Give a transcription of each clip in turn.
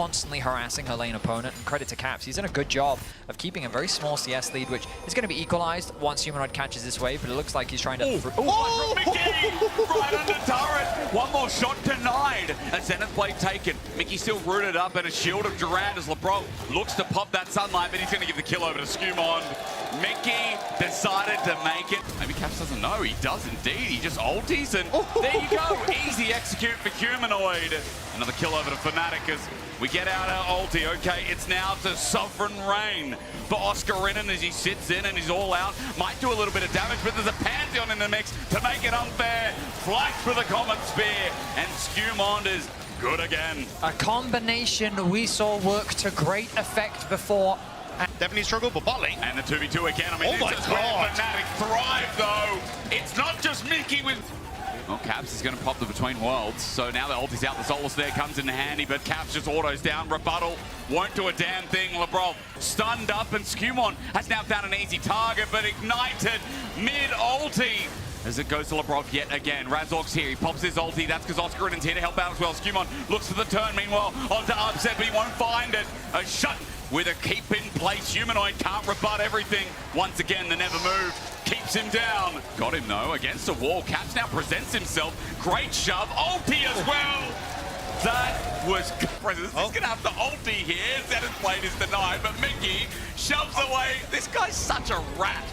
constantly harassing her lane opponent. And credit to Caps, he's done a good job of keeping a very small CS lead, which is going to be equalized once Humanoid catches this wave, but it looks like he's trying to... Mickey! Right under turret! One more shot denied. A Zenith blade taken. Mickey still rooted up, and a shield of Durand as LeBron looks to pop that sunlight, but he's going to give the kill over to Skumond. Mickey decided to make it. Maybe Caps doesn't know. He does indeed. He just ulties, and there you go. Easy execute for Humanoid. Another kill over to Fnatic as we get out our ulti. Okay, it's now to Sovereign Reign for Oscar Rinnan as he sits in and he's all out. Might do a little bit of damage, but there's a Pantheon in the mix to make it unfair. Flash for the Comet Spear, and Skumond is good again. A combination we saw work to great effect before. Definitely struggle, but bot lane. And the 2v2 again. I mean, this is where Fnatic thrive, though. It's not just Mickey with... Well, Caps is going to pop the Between Worlds, so now the ulti's out, the Solus there comes in handy, but Caps just autos down, rebuttal, won't do a damn thing. LeBron stunned up, and Skumond has now found an easy target, but ignited mid-ulti. As it goes to Lebrov yet again. Razork's here, he pops his ulti, that's because Oscar Rinnan's here to help out as well. Skumond looks for the turn, meanwhile, onto Upset, but he won't find it. A shot with a keep in place. Humanoid can't rebut everything. Once again, the never move keeps him down. Got him though, against a wall. Caps now presents himself. Great shove, ulti as well. That was good. He's going to have the ulti here. Zenith blade is denied, but Mickey shoves away. This guy's such a rat.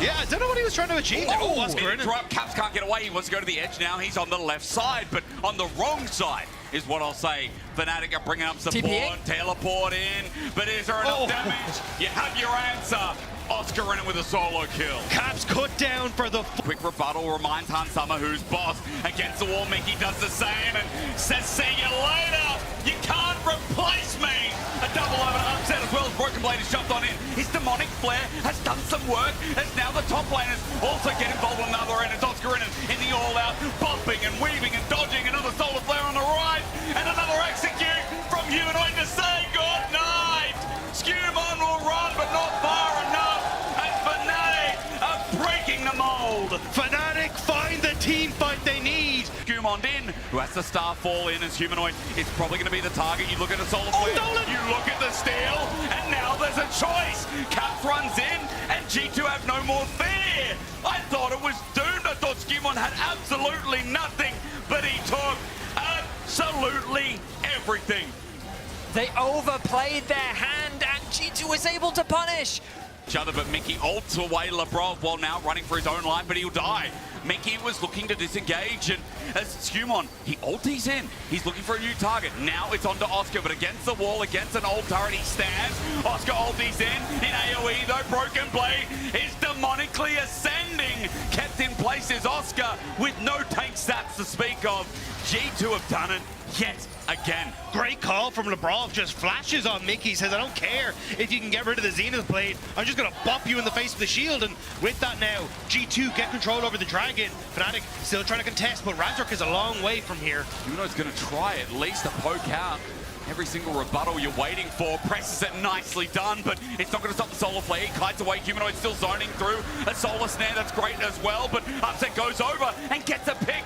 Yeah, I don't know what he was trying to achieve. Drop. Caps can't get away. He wants to go to the edge now. He's on the left side, but on the wrong side is what I'll say. Fnatic are bringing up support, teleport in, but is there enough damage? You have your answer. Oscar Rinnan with a solo kill. Caps cut down for the... Quick rebuttal reminds Han Summer who's boss. Against the wall, Mickey does the same and says, see you later. You can't replace me. A double over Upset as well as Broken Blade is shoved on in. His demonic flare has done some work as now the top laners also get involved on the other end. It's Oscar Rinnan in the all-out, bumping and weaving and dodging. Another solar flare on the right and another execute from Humanoid to say good night. Skumond will run but not far enough, and Fnatic are breaking the mold. Fnatic find the team fight they need. Skumond in, who has the star fall in as Humanoid is probably going to be the target. You look at a solar flare, you look at the steal, and now there's a choice. Caps runs in, and G2 have no more fear. I thought it was doomed. I thought Skumond had absolutely nothing, but he took absolutely everything. They overplayed their hand, and G2 was able to punish. Each other, but Mickey ults away Lebrov while now running for his own life, but he'll die. Mickey was looking to disengage, and as Skumond, he ulties in. He's looking for a new target. Now it's onto Oscar, but against the wall, against an old turret, he stands. Oscar ulties in AoE, though Broken Blade is demonically ascending. Kept in place is Oscar with no tank stats to speak of. G2 have done it yet again. Great call from Lebrov, just flashes on Mickey, says I don't care if you can get rid of the Zenith blade, I'm just going to bop you in the face with the shield. And with that now, G2 get control over the dragon. Fnatic still trying to contest, but Razork is a long way from here. Humanoid's going to try at least to poke out every single rebuttal you're waiting for. Presses it, nicely done, but it's not going to stop the solar flare. He kites away. Humanoid still zoning through a solar snare, that's great as well, but Upset goes over and gets a pick.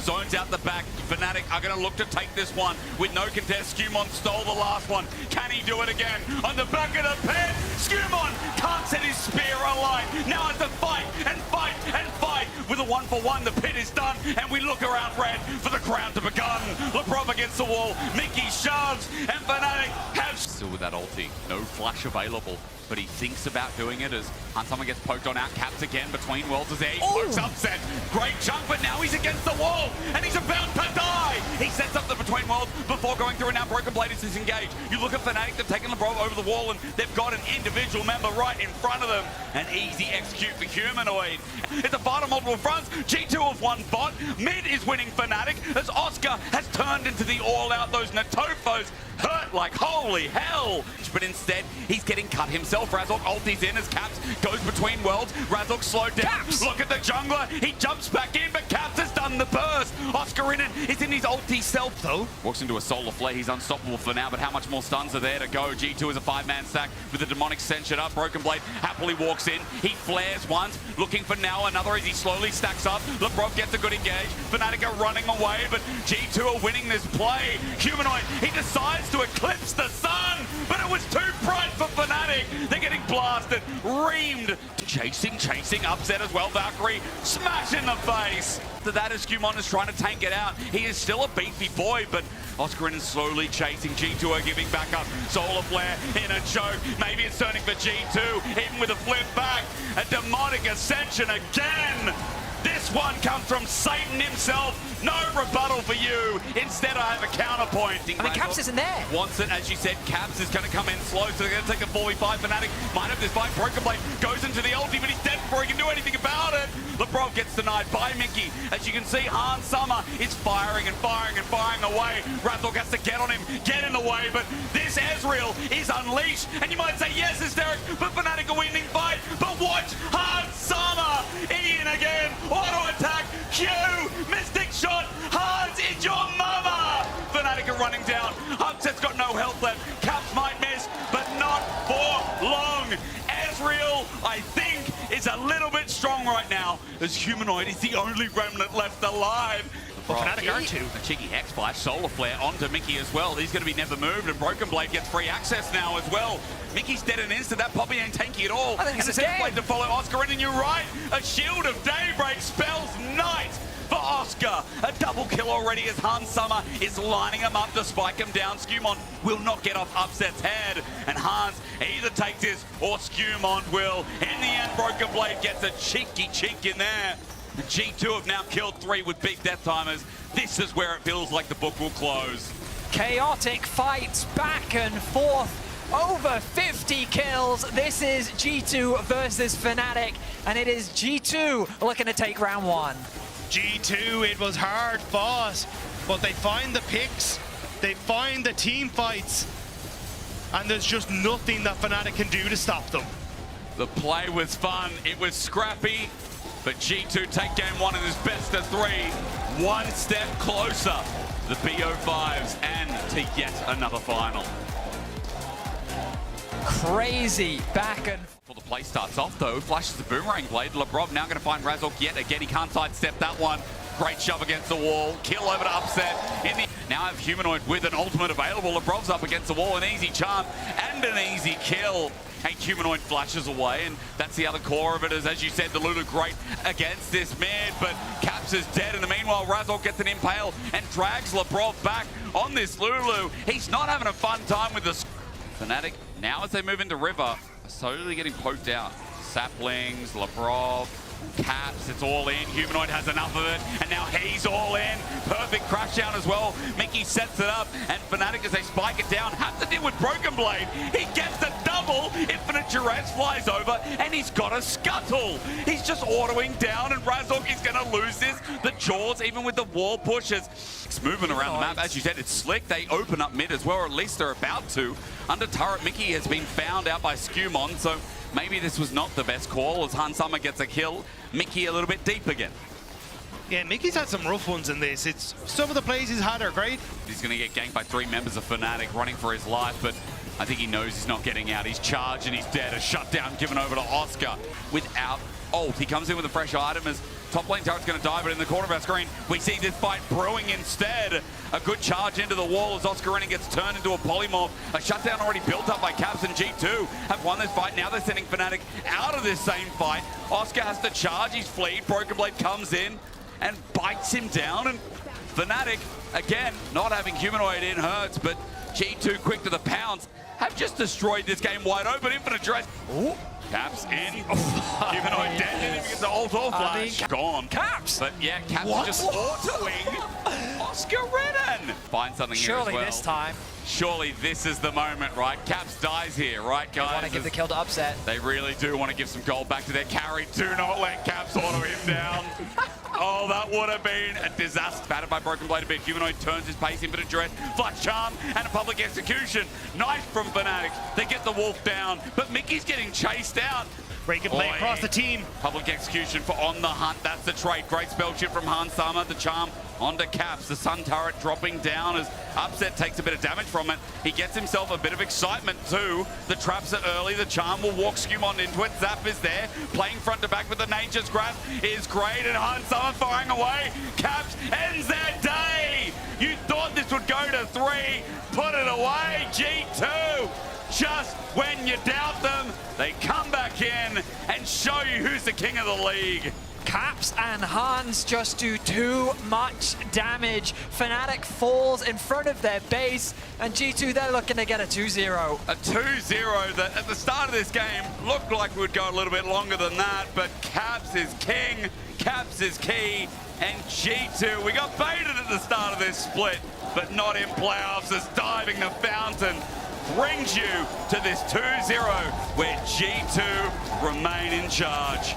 Zones out the back. Fnatic are going to look to take this one with no contest. Skumond stole the last one. Can he do it again? On the back of the pen, Skumond can't set his spear alight. Now has to fight and fight and fight. With a 1-for-1, the pit is done, and we look around red for the crown to begun. Lebrov against the wall. Mickey shoves, and Fnatic have... Still with that ulti. No flash available, but he thinks about doing it as someone gets poked on out. Caps again between worlds as he pokes Upset. Great chunk, but now he's against the wall, and he's about to die. He sets up the between worlds before going through, and now Broken Blade is disengaged. You look at Fnatic, they've taken Lebrov over the wall, and they've got an individual member right in front of them. An easy execute for Humanoid. It's a fight on multiple fronts. G2 have won bot. Mid is winning Fnatic as Oscar has turned into the all-out. Those Natofos hurt like holy hell. But instead, he's getting cut himself. Razork ultis in as Caps goes between worlds. Razork slowed down. Caps. Look at the jungler. He jumps back in, but Caps has done stun, the burst. Oscarinen is in his ulti self though. Walks into a solar flare, he's unstoppable for now, but how much more stuns are there to go? G2 is a 5-man stack with the demonic censured up. Broken Blade happily walks in. He flares once, looking for now another as he slowly stacks up. Lebrov gets a good engage. Fnatic are running away, but G2 are winning this play. Humanoid, he decides to eclipse the sun, but it was too bright for Fnatic. They're getting blasted, reamed. Chasing, upset as well. Valkyrie, smash in the face. After that, as Skumon is trying to tank it out, he is still a beefy boy, but Oscarinen slowly chasing. G2 are giving back up. Solar Flare in a choke. Maybe it's turning for G2, even with a flip back. A demonic ascension again. This one comes from Satan himself. No rebuttal for you. Instead, I have a counterpoint. I mean, Caps isn't there. Wants it, as you said. Caps is going to come in slow, so they're going to take a 4v5. Fnatic might have this fight. Broken Blade goes into the ulti, but he's dead before he can do anything about it. Lebrov gets denied by Mickey. As you can see, Hans Summer is firing away. Razork has to get on him, get in the way, but this Ezreal is unleashed. And you might say, yes, hysteric, but Fnatic are winning fight. But watch Hans Summer. Ian again. Auto attack. Q. Mystic shot. Hans, it's your mama. Fnatic are running down. Hunt's got no health left. Caps might miss, but not for long. Ezreal, I think, is a little bit strong right now, as Humanoid is the only remnant left alive. Well, Fnatic are too. A cheeky Hex Splash, Solar Flare onto Mickey as well. He's going to be never moved, and Broken Blade gets free access now as well. Mickey's dead in an instant. That Poppy ain't tanky at all. I think and it's the a game. Blade to follow Oscarinen, and you're right. A Shield of Daybreak spells night for Oscar. A double kill already as Hans Summer is lining him up to spike him down. Skumon will not get off Upset's head, and Hans either takes this or Skumon will. In the end, Broken Blade gets a cheeky chink in there. The G2 have now killed 3 with big death timers. This is where it feels like the book will close. Chaotic fights back and forth. Over 50 kills. This is G2 versus Fnatic, and it is G2 looking to take round 1. G2, it was hard fought, but they find the picks, they find the team fights, and there's just nothing that Fnatic can do to stop them. The play was fun, it was scrappy, but G2 take game 1 in this best of 3. One step closer, the BO5s, and to yet another final. Crazy back and Before the play starts off though, flashes the Boomerang Blade. Lebrov now going to find Razork yet again. He can't sidestep that one. Great shove against the wall. Kill over to Upset. Now have Humanoid with an ultimate available. Lebrov's up against the wall. An easy charm and an easy kill. And Humanoid flashes away, and that's the other core of it, is, as you said, the Lulu great against this mid, but Caps is dead. In the meanwhile, Razork gets an impale and drags Lebrov back on this Lulu. He's not having a fun time with the Fnatic. Now as they move into River, are slowly getting poked out. Saplings, Lebrov, Caps, it's all in. Humanoid has enough of it, and now he's all in. Perfect crash down as well. Mickey sets it up, and Fnatic, as they spike it down, have to deal with Broken Blade. He gets the double. Infinite Duress flies over, and he's got a scuttle. He's just autoing down, and Razork is going to lose this. The Jaws, even with the wall pushes. It's moving around the map. As you said, it's slick. They open up mid as well, or at least they're about to. Under turret, Mickey has been found out by Skumon, so maybe this was not the best call, as Hans Summer gets a kill. Mickey a little bit deep again. Yeah, Mickey's had some rough ones in this. Some of the plays he's had are great. He's going to get ganked by 3 members of Fnatic running for his life, but I think he knows he's not getting out. He's charged and he's dead. A shutdown given over to Oscar without ult. He comes in with a fresh item as top lane turret's going to die, but in the corner of our screen, we see this fight brewing instead. A good charge into the wall as Oscarinen gets turned into a polymorph. A shutdown already built up by Caps, and G2 have won this fight. Now they're sending Fnatic out of this same fight. Oscar has to charge, he's fleed. Broken Blade comes in and bites him down, and Fnatic, again, not having Humanoid in hurts, but G2 quick to the pounce, have just destroyed this game wide open. Infinite Duress. Ooh. Caps in. Humanoid dead. Didn't even get the ult or flash. Gone. Caps. But yeah, Caps just autoing Oscarinen. Find something here as well. Surely this time. Surely this is the moment, right? Caps dies here, right, guys? They want to give the kill to Upset. They really do want to give some gold back to their carry. Do not let Caps auto him down. Oh, that would have been a disaster. Battered by Broken Blade a bit. Humanoid turns his pace into Duress. Flash charm and a public execution. Nice from Fnatic. They get the wolf down, but Mickey's getting chased out. Break and play across the team. Public execution for On the Hunt. That's the trade. Great spell chip from Hans Sama. The charm onto Caps. The Sun Turret dropping down as Upset takes a bit of damage from it. He gets himself a bit of excitement too. The traps are early. The charm will walk Skewmon into it. Zap is there. Playing front to back with the Nature's Grasp is great. And Hans Sama firing away. Caps ends their day. You thought this would go to 3. Put it away. G2. Just when you doubt them, they come back in and show you who's the king of the league. Caps and Hans just do too much damage. Fnatic falls in front of their base, and G2, they're looking to get a 2-0. A 2-0 that at the start of this game looked like would go a little bit longer than that, but Caps is king, Caps is key, and G2, we got baited at the start of this split, but not in playoffs as Diving the Fountain brings you to this 2-0 where G2 remain in charge.